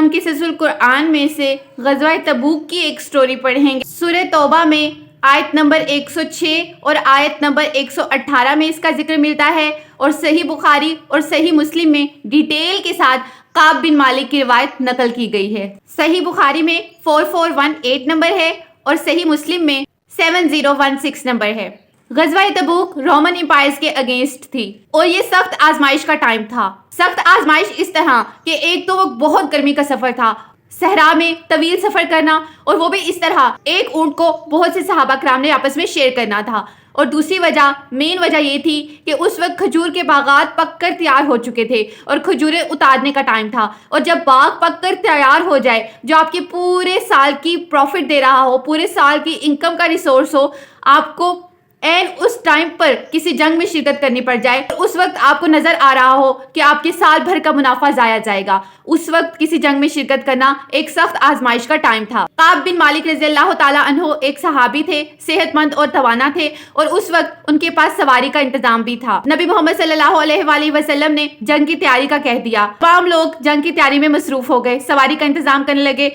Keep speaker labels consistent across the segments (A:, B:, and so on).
A: ہم قصص القرآن میں سے غزوہ تبوک کی ایک سٹوری پڑھیں گے۔ سورہ توبہ میں آیت نمبر 106 اور آیت نمبر 118 میں اس کا ذکر ملتا ہے، اور صحیح بخاری اور صحیح مسلم میں ڈیٹیل کے ساتھ کعب بن مالک کی روایت نقل کی گئی ہے۔ صحیح بخاری میں 4418 نمبر ہے اور صحیح مسلم میں 7016 نمبر ہے۔ غزوہ تبوک رومن امپائرز کے اگینسٹ تھی اور یہ سخت آزمائش کا ٹائم تھا۔ سخت آزمائش اس طرح کہ ایک تو وہ بہت گرمی کا سفر تھا، صحرا میں طویل سفر کرنا، اور وہ بھی اس طرح ایک اونٹ کو بہت سے صحابہ کرام نے آپس میں شیئر کرنا تھا، اور دوسری مین وجہ یہ تھی کہ اس وقت کھجور کے باغات پک کر تیار ہو چکے تھے اور کھجوریں اتارنے کا ٹائم تھا، اور جب باغ پک کر تیار ہو جائے جو آپ کے پورے سال کی پروفٹ دے رہا ہو، پورے سال کی انکم کا ریسورس ہو، آپ کو اس ٹائم پر کسی جنگ میں شرکت کرنی پڑ جائے، اس وقت آپ کو نظر آ رہا ہو کہ آپ کے سال بھر کا منافع ضائع جائے گا، اس وقت کسی جنگ میں شرکت کرنا ایک سخت آزمائش کا ٹائم تھا۔ کعب بن مالک رضی اللہ تعالیٰ عنہ ایک صحابی تھے، صحت مند اور توانا تھے، اور اس وقت ان کے پاس سواری کا انتظام بھی تھا۔ نبی محمد صلی اللہ علیہ وآلہ وسلم نے جنگ کی تیاری کا کہہ دیا، تمام لوگ جنگ کی تیاری میں مصروف ہو گئے، سواری کا انتظام کرنے لگے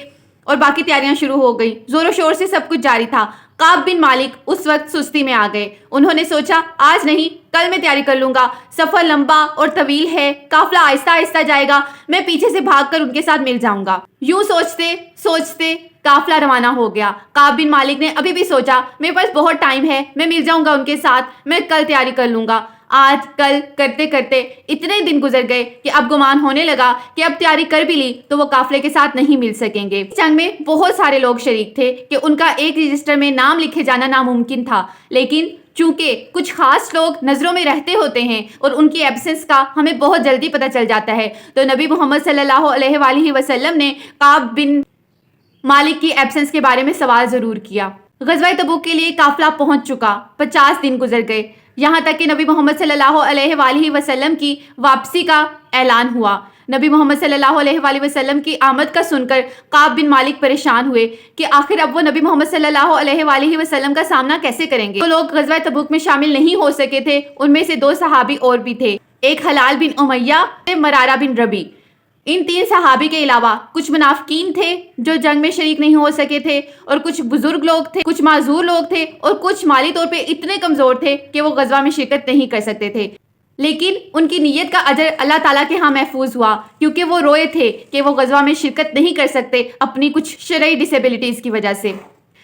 A: اور باقی تیاریاں شروع ہو گئی، زور و شور سے سب کچھ جاری تھا۔ کعب بن مالک اس وقت سستی میں آ گئے، انہوں نے سوچا آج نہیں کل میں تیاری کر لوں گا، سفر لمبا اور طویل ہے، قافلہ آہستہ آہستہ جائے گا، میں پیچھے سے بھاگ کر ان کے ساتھ مل جاؤں گا۔ یوں سوچتے سوچتے قافلہ روانہ ہو گیا۔ کعب بن مالک نے ابھی بھی سوچا میرے پاس بہت ٹائم ہے، میں مل جاؤں گا ان کے ساتھ، میں کل تیاری کر لوں گا۔ آج کل کرتے کرتے اتنے دن گزر گئے کہ اب گمان ہونے لگا کہ اب تیاری کر بھی لی تو وہ قافلے کے ساتھ نہیں مل سکیں گے۔ جنگ میں بہت سارے لوگ شریک تھے کہ ان کا ایک رجسٹر میں نام لکھے جانا ناممکن تھا، لیکن چونکہ کچھ خاص لوگ نظروں میں رہتے ہوتے ہیں اور ان کی ایبسنس کا ہمیں بہت جلدی پتہ چل جاتا ہے، تو نبی محمد صلی اللہ علیہ وآلہ وسلم نے کعب بن مالک کی ایبسنس کے بارے میں سوال ضرور کیا۔ غزوہ تبوک کے لیے قافلہ پہنچ چکا، 50 دن گزر گئے، یہاں تک کہ نبی محمد صلی اللہ علیہ وآلہ وسلم کی واپسی کا اعلان ہوا۔ نبی محمد صلی اللہ علیہ وآلہ وسلم کی آمد کا سن کر کعب بن مالک پریشان ہوئے کہ آخر اب وہ نبی محمد صلی اللہ علیہ وآلہ وسلم کا سامنا کیسے کریں گے۔ جو لوگ غزوہ تبوک میں شامل نہیں ہو سکے تھے ان میں سے 2 صحابی اور بھی تھے، ایک حلال بن امیہ اور مرارہ بن ربی۔ ان 3 صحابی کے علاوہ کچھ منافقین تھے جو جنگ میں شریک نہیں ہو سکے تھے، اور کچھ بزرگ لوگ تھے، کچھ معذور لوگ تھے، اور کچھ مالی طور پہ اتنے کمزور تھے کہ وہ غزوہ میں شرکت نہیں کر سکتے تھے، لیکن ان کی نیت کا اجر اللہ تعالیٰ کے ہاں محفوظ ہوا، کیونکہ وہ روئے تھے کہ وہ غزوہ میں شرکت نہیں کر سکتے اپنی کچھ شرعی ڈسیبلٹیز کی وجہ سے۔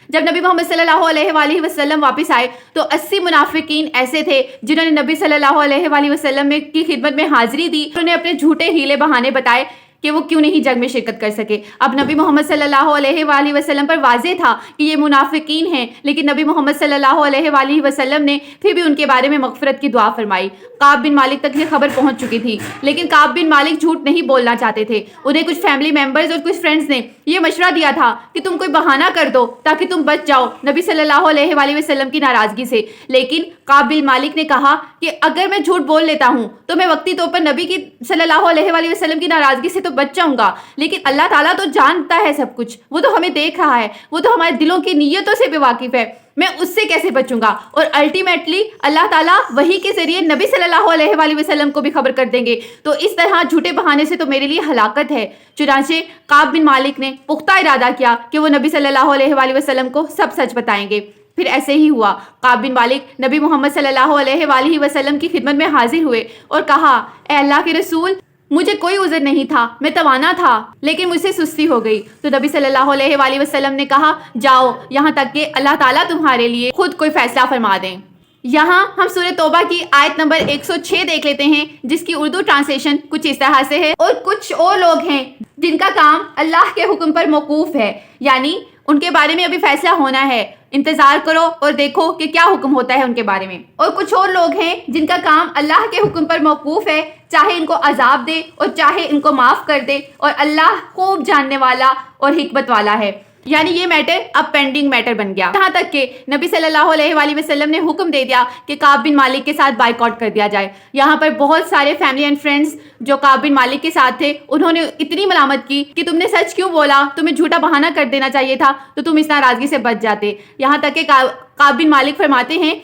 A: جب نبی محمد صلی اللہ علیہ وآلہ وسلم واپس آئے تو 80 منافقین ایسے تھے جنہوں نے نبی صلی اللہ علیہ وآلہ وسلم کی خدمت میں حاضری دی، انہیں اپنے جھوٹے ہیلے بہانے بتائے کہ وہ کیوں نہیں جنگ میں شرکت کر سکے۔ اب نبی محمد صلی اللہ علیہ وآلہ وسلم پر واضح تھا کہ یہ منافقین ہیں، لیکن نبی محمد صلی اللہ علیہ وآلہ وسلم نے پھر بھی ان کے بارے میں مغفرت کی دعا فرمائی۔ کعب بن مالک تک یہ خبر پہنچ چکی تھی، لیکن کعب بن مالک جھوٹ نہیں بولنا چاہتے تھے۔ انہیں کچھ فیملی ممبرز اور کچھ فرینڈز نے یہ مشورہ دیا تھا کہ تم کوئی بہانہ کر دو تاکہ تم بچ جاؤ نبی صلی اللہ علیہ وآلہ وسلم کی ناراضگی سے، لیکن کعب بن مالک نے کہا کہ اگر میں جھوٹ بول لیتا ہوں تو میں وقتی طور پر نبی کی صلی اللہ علیہ وآلہ وسلم کی ناراضگی سے تو بچ جاؤں گا، لیکن اللہ تعالیٰ تو جانتا ہے سب کچھ، وہ تو ہمیں دیکھ رہا ہے، وہ تو ہمارے دلوں کی نیتوں سے بھی واقف ہے، میں اس سے کیسے بچوں گا؟ اور الٹیمیٹلی اللہ تعالیٰ وحی کے ذریعے نبی صلی اللہ علیہ وآلہ وسلم کو بھی خبر کر دیں گے، تو اس طرح جھوٹے بہانے سے تو میرے لیے ہلاکت ہے۔ چنانچہ کعب بن مالک نے پختہ ارادہ کیا کہ وہ نبی صلی اللہ علیہ وآلہ وسلم کو سب سچ بتائیں گے۔ پھر ایسے ہی ہوا، کعب بن مالک نبی محمد صلی اللہ علیہ وآلہ وسلم کی خدمت میں حاضر ہوئے اور کہا، اے اللہ کے رسول، مجھے کوئی عذر نہیں تھا، میں توانا تھا، لیکن مجھ سے سستی ہو گئی۔ تو نبی صلی اللہ علیہ وآلہ وسلم نے کہا، جاؤ یہاں تک کہ اللہ تعالیٰ تمہارے لیے خود کوئی فیصلہ فرما دیں۔ یہاں ہم سورہ توبہ کی آیت نمبر 106 دیکھ لیتے ہیں، جس کی اردو ٹرانسلیشن کچھ اس طرح سے ہے، اور کچھ اور لوگ ہیں جن کا کام اللہ کے حکم پر موقوف ہے، یعنی ان کے بارے میں ابھی فیصلہ ہونا ہے، انتظار کرو اور دیکھو کہ کیا حکم ہوتا ہے ان کے بارے میں۔ اور کچھ اور لوگ ہیں جن کا کام اللہ کے حکم پر موقوف ہے، چاہے ان کو عذاب دے اور چاہے ان کو معاف کر دے، اور اللہ خوب جاننے والا اور حکمت والا ہے، یعنی یہ میٹر اب پینڈنگ میٹر بن گیا، یہاں تک کہ نبی صلی اللہ علیہ وآلہ وسلم نے حکم دے دیا کہ کعب بن مالک کے ساتھ بائیکاٹ کر دیا جائے۔ یہاں پر بہت سارے فیملی اینڈ فرینڈز جو کعب بن مالک کے ساتھ تھے، انہوں نے اتنی ملامت کی کہ تم نے سچ کیوں بولا، تمہیں جھوٹا بہانہ کر دینا چاہیے تھا تو تم اس ناراضگی سے بچ جاتے۔ یہاں تک کہ کعب بن مالک فرماتے ہیں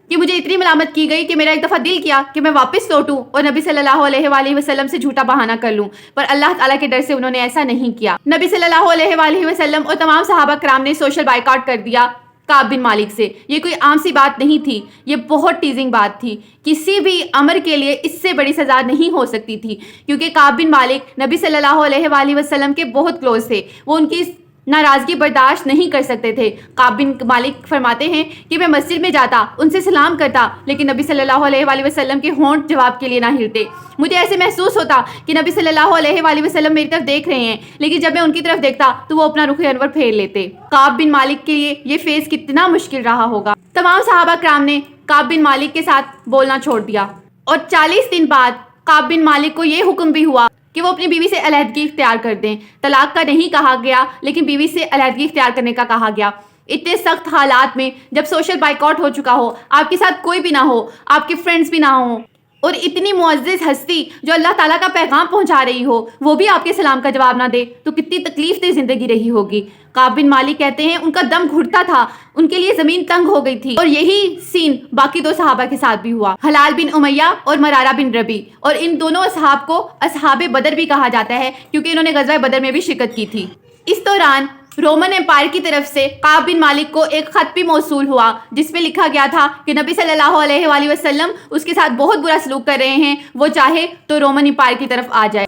A: کہ مجھے اتنی ملامت کی گئی کہ میرا ایک دفعہ دل کیا کہ میں واپس لوٹوں اور نبی صلی اللہ علیہ وآلہ وسلم سے جھوٹا بہانہ کر لوں، پر اللہ تعالیٰ کے ڈر سے انہوں نے ایسا نہیں کیا۔ نبی صلی اللہ علیہ وآلہ وسلم اور تمام صحابہ کرام نے سوشل بائیکاٹ کر دیا کعب بن مالک سے۔ یہ کوئی عام سی بات نہیں تھی، یہ بہت ٹیزنگ بات تھی۔ کسی بھی امر کے لیے اس سے بڑی سزا نہیں ہو سکتی تھی، کیونکہ کعب بن مالک نبی صلی اللہ علیہ وآلہ وسلم کے بہت کلوز تھے، وہ ان کی ناراضگی برداشت نہیں کر سکتے تھے۔ کعب بن مالک فرماتے ہیں کہ میں مسجد میں جاتا، ان سے سلام کرتا، لیکن نبی صلی اللہ علیہ وآلہ وسلم کے ہونٹ جواب کے لیے نہ ہلتے۔ مجھے ایسے محسوس ہوتا کہ نبی صلی اللہ علیہ وآلہ وسلم میری طرف دیکھ رہے ہیں، لیکن جب میں ان کی طرف دیکھتا تو وہ اپنا رخ انور پھیر لیتے۔ کعب بن مالک کے لیے یہ فیز کتنا مشکل رہا ہوگا۔ تمام صحابہ کرام نے کعب بن مالک کے ساتھ بولنا چھوڑ دیا، اور 40 دن بعد کعب بن مالک کو یہ حکم بھی ہوا کہ وہ اپنی بیوی سے علیحدگی اختیار کر دیں۔ طلاق کا نہیں کہا گیا، لیکن بیوی سے علیحدگی اختیار کرنے کا کہا گیا۔ اتنے سخت حالات میں جب سوشل بائیکاٹ ہو چکا ہو، آپ کے ساتھ کوئی بھی نہ ہو، آپ کے فرینڈز بھی نہ ہوں، اور اتنی معزز ہستی جو اللہ تعالیٰ کا پیغام پہنچا رہی ہو وہ بھی آپ کے سلام کا جواب نہ دے، تو کتنی تکلیف دہ زندگی رہی ہوگی۔ کعب بن مالک کہتے ہیں ان کا دم گھٹتا تھا، ان کے لیے زمین تنگ ہو گئی تھی، اور یہی سین باقی 2 صحابہ کے ساتھ بھی ہوا، حلال بن امیہ اور مرارہ بن ربی، اور ان دونوں اصحاب کو اصحاب بدر بھی کہا جاتا ہے کیونکہ انہوں نے غزوہ بدر میں بھی شرکت کی تھی۔ اس دوران رومن امپائر کی طرف سے کعب بن مالک کو ایک خط بھی موصول ہوا جس میں لکھا گیا تھا کہ نبی صلی اللہ علیہ وآلہ وسلم اس کے ساتھ بہت برا سلوک کر رہے ہیں، وہ چاہے تو رومن امپائر کی طرف آ جائے۔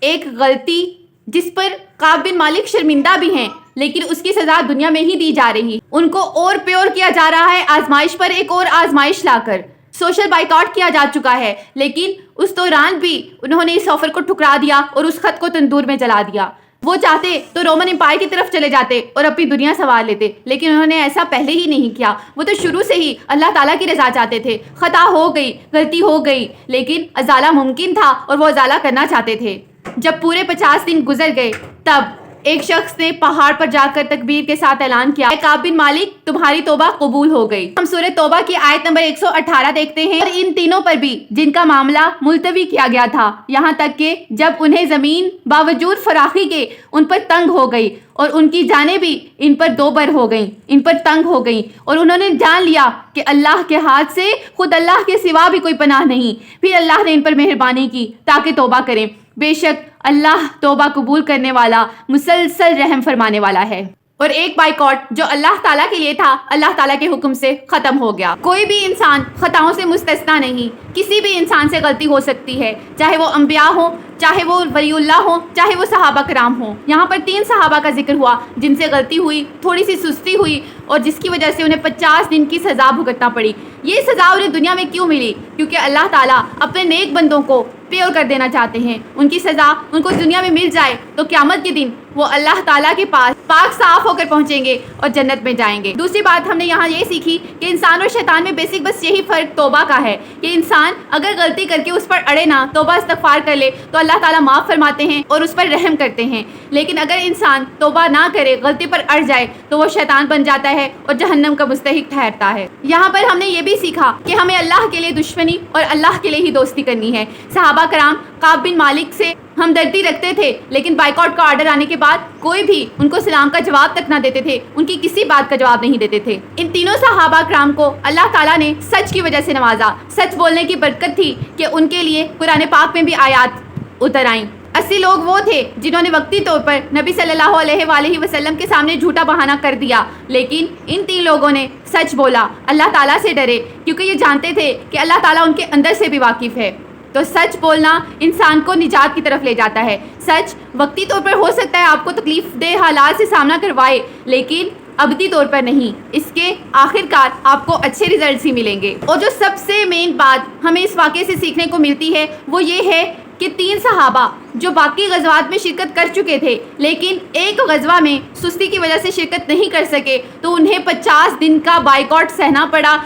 A: ایک غلطی جس پر کعب بن مالک شرمندہ بھی ہیں، لیکن اس کی سزا دنیا میں ہی دی جا رہی، ان کو اور پیور کیا جا رہا ہے، آزمائش پر ایک اور آزمائش لا کر۔ سوشل بائیکاٹ کیا جا چکا ہے، لیکن اس دوران بھی انہوں نے اس آفر کو ٹھکرا دیا اور اس خط کو تندور میں جلا دیا۔ وہ چاہتے تو رومن امپائر کی طرف چلے جاتے اور اپنی دنیا سنوار لیتے، لیکن انہوں نے ایسا پہلے ہی نہیں کیا۔ وہ تو شروع سے ہی اللہ تعالیٰ کی رضا چاہتے تھے۔ خطا ہو گئی، غلطی ہو گئی، لیکن ازالہ ممکن تھا اور وہ ازالہ کرنا چاہتے تھے۔ جب پورے 50 دن گزر گئے تب ایک شخص نے پہاڑ پر جا کر تکبیر کے ساتھ اعلان کیا، اے کعب بن مالک تمہاری توبہ قبول ہو گئی۔ ہم سورہ توبہ کی آیت نمبر 118 دیکھتے ہیں، اور ان تینوں پر بھی جن کا معاملہ ملتوی کیا گیا تھا، یہاں تک کہ جب انہیں زمین باوجود فراخی کے ان پر تنگ ہو گئی اور ان کی جانیں بھی ان پر 2 بر ہو گئیں، ان پر تنگ ہو گئیں، اور انہوں نے جان لیا کہ اللہ کے ہاتھ سے خود اللہ کے سوا بھی کوئی پناہ نہیں، پھر اللہ نے ان پر مہربانی کی تاکہ توبہ کریں۔ بے شک اللہ توبہ قبول کرنے والا، مسلسل رحم فرمانے والا ہے۔ اور ایک بائیکاٹ جو اللہ تعالیٰ کے لیے تھا، اللہ تعالیٰ کے حکم سے ختم ہو گیا۔ کوئی بھی انسان خطاؤں سے مستثنا نہیں، کسی بھی انسان سے غلطی ہو سکتی ہے، چاہے وہ انبیاء ہوں، چاہے وہ ولی اللہ ہوں، چاہے وہ صحابہ کرام ہوں۔ یہاں پر 3 صحابہ کا ذکر ہوا جن سے غلطی ہوئی، تھوڑی سی سستی ہوئی، اور جس کی وجہ سے انہیں 50 دن کی سزا بھگتنا پڑی۔ یہ سزا انہیں دنیا میں کیوں ملی؟ کیونکہ اللہ تعالیٰ اپنے نیک بندوں کو پیور کر دینا چاہتے ہیں۔ ان کی سزا ان کو دنیا میں مل جائے تو قیامت کے دن وہ اللہ تعالیٰ کے پاس پاک صاف ہو کر پہنچیں گے اور جنت میں جائیں گے۔ دوسری بات ہم نے یہاں یہ سیکھی کہ انسان اور شیطان میں بیسک بس یہی فرق توبہ کا ہے کہ انسان اگر غلطی کر کے اس پر اڑے نہ، توبہ استغفار کر لے تو اللہ تعالیٰ معاف فرماتے ہیں اور اس پر رحم کرتے ہیں، لیکن اگر انسان توبہ نہ کرے، غلطی پر اڑ جائے تو وہ شیطان بن جاتا ہے اور جہنم کا مستحق ٹھہرتا ہے۔ یہاں پر ہم نے یہ بھی سیکھا کہ ہمیں اللہ کے لیے دشمنی اور اللہ کے لیے ہی دوستی کرنی ہے۔ صحابہ کرام کعب بن مالک سے ہمدردی رکھتے تھے، لیکن بائیکاٹ کا آرڈر آنے کے بعد کوئی بھی ان کو سلام کا جواب تک نہ دیتے تھے، ان کی کسی بات کا جواب نہیں دیتے تھے۔ ان تینوں صحابہ کرام کو اللہ تعالیٰ نے سچ کی وجہ سے نوازا، سچ بولنے کی برکت تھی کہ ان کے لیے قرآن پاک میں بھی آیات اتر آئیں۔ 80 لوگ وہ تھے جنہوں نے وقتی طور پر نبی صلی اللہ علیہ وآلہ وسلم کے سامنے جھوٹا بہانہ کر دیا، لیکن ان 3 لوگوں نے سچ بولا، اللہ تعالیٰ سے ڈرے کیونکہ یہ جانتے تھے کہ اللہ تعالیٰ ان کے اندر سے بھی واقف ہے۔ تو سچ بولنا انسان کو نجات کی طرف لے جاتا ہے۔ سچ وقتی طور پر ہو سکتا ہے آپ کو تکلیف دہ حالات سے سامنا کروائے، لیکن ابدی طور پر نہیں، اس کے آخر کار آپ کو اچھے ریزلٹس ہی ملیں گے۔ اور جو سب سے مین بات ہمیں اس واقعے سے سیکھنے کو ملتی ہے وہ یہ ہے کہ 3 صحابہ جو باقی غزوات میں شرکت کر چکے تھے لیکن ایک غزوہ میں سستی کی وجہ سے شرکت نہیں کر سکے، تو انہیں 50 دن کا بائیکاٹ سہنا پڑا،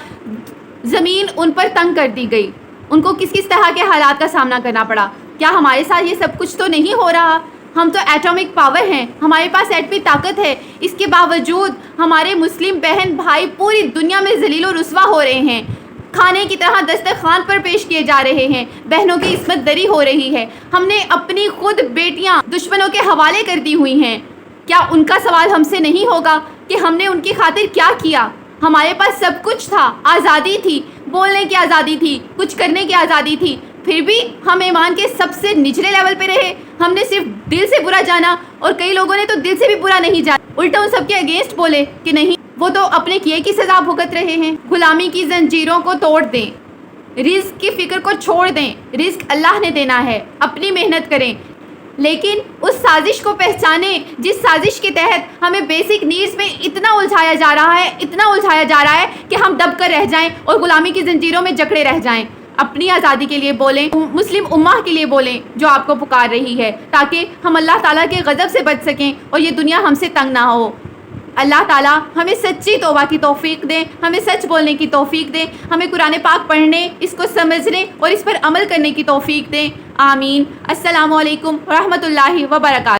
A: زمین ان پر تنگ کر دی گئی، ان کو کس کس طرح کے حالات کا سامنا کرنا پڑا۔ کیا ہمارے ساتھ یہ سب کچھ تو نہیں ہو رہا؟ ہم تو ایٹامک پاور ہیں، ہمارے پاس ایٹمی طاقت ہے، اس کے باوجود ہمارے مسلم بہن بھائی پوری دنیا میں ذلیل و رسوا ہو رہے ہیں، کھانے کی طرح دسترخوان پر پیش کیے جا رہے ہیں، بہنوں کی عصمت دری ہو رہی ہے، ہم نے اپنی خود بیٹیاں دشمنوں کے حوالے کر دی ہوئی ہیں۔ کیا ان کا سوال ہم سے نہیں ہوگا کہ ہم نے ان کی خاطر کیا کیا؟ ہمارے پاس سب کچھ تھا، آزادی تھی، بولنے کی آزادی تھی, کچھ کرنے کی آزادی تھی, پھر بھی ہم ایمان کے سب سے نچلے لیول پہ رہے. ہم نے صرف دل سے برا جانا, اور کئی لوگوں نے تو دل سے بھی برا نہیں جانا, الٹا ان سب کے اگینسٹ بولے کہ نہیں, وہ تو اپنے کیے کی سزا بھگت رہے ہیں. غلامی کی زنجیروں کو توڑ دیں, رزق کی فکر کو چھوڑ دیں. رزق اللہ نے دینا ہے, اپنی محنت کریں, لیکن اس سازش کو پہچانیں جس سازش کے تحت ہمیں بیسک نیڈز میں اتنا الجھایا جا رہا ہے کہ ہم دب کر رہ جائیں اور غلامی کی زنجیروں میں جکڑے رہ جائیں. اپنی آزادی کے لیے بولیں, مسلم امہ کے لیے بولیں جو آپ کو پکار رہی ہے, تاکہ ہم اللہ تعالیٰ کے غضب سے بچ سکیں اور یہ دنیا ہم سے تنگ نہ ہو. اللہ تعالیٰ ہمیں سچی توبہ کی توفیق دیں, ہمیں سچ بولنے کی توفیق دیں, ہمیں قرآن پاک پڑھنے, اس کو سمجھنے اور اس پر عمل کرنے کی توفیق دیں. آمین. السلام علیکم ورحمۃ اللہ وبرکاتہ.